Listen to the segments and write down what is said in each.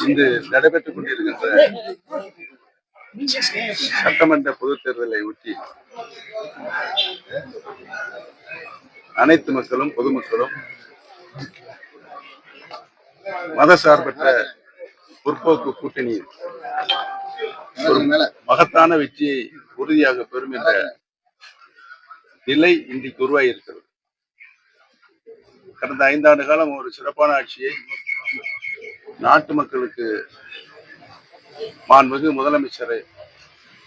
இன்று நடைபெற்றுக் கொண்டிருக்கின்ற சட்டமன்ற பொதுத் தேர்தலை ஒட்டி அனைத்து மக்களும் பொதுமக்களும் மதசார்பற்ற முற்போக்கு கூட்டணி மகத்தான வெற்றியை உறுதியாக பெறும் என்ற நிலை இன்றைக்கு உருவாகியிருக்கிறது. கடந்த 5 ஆண்டு காலம் ஒரு சிறப்பான ஆட்சியை நாட்டு மக்களுக்கு மாண்புமிகு முதலமைச்சரை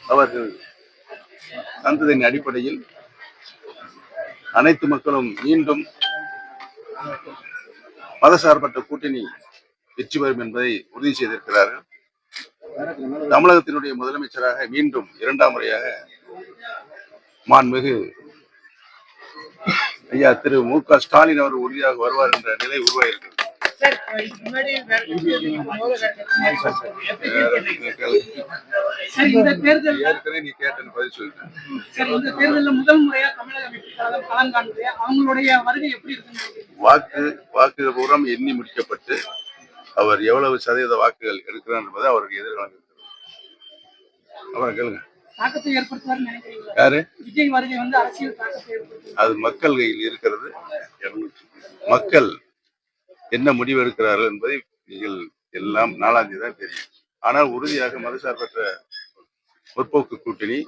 அவர்கள் தந்ததின் அடிப்படையில் அனைத்து மக்களும் மீண்டும் மதசார்பற்ற கூட்டணி வெற்றி பெறும் என்பதை உறுதி செய்திருக்கிறார்கள். தமிழகத்தினுடைய முதலமைச்சராக மீண்டும் 2ஆம் முறையாக மாண்புமிகு ஐயா திரு மு.க. ஸ்டாலின் அவர் உறுதியாக வருவார் என்ற நிலை உருவாகியிருக்கிறது. நீ கேட்ட பதில் சொல்லிட்டேன். வாக்குகள் பூரா எண்ணி முடிக்கப்பட்டு அவர் எவ்வளவு சதவீத வாக்குகள் எடுக்கிறார் என்பதை அவருக்கு எதிர்காலம் இருக்கிறது. அவரை கேளுங்க. யாரு? அது மக்கள் கையில் இருக்கிறது. மக்கள் என்ன முடிவு எடுக்கிறார்கள் என்பதை நீங்கள் எல்லாம் 4ஆம் தேதி தான் தெரியும். ஆனால் உறுதியாக மதசார்பற்ற முற்போக்கு கூட்டணி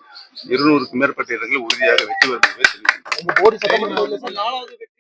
200க்கும் மேற்பட்ட இடங்களில் உறுதியாக வெற்றி பெறும் என்பதை தெரிவிக்கின்றனர்.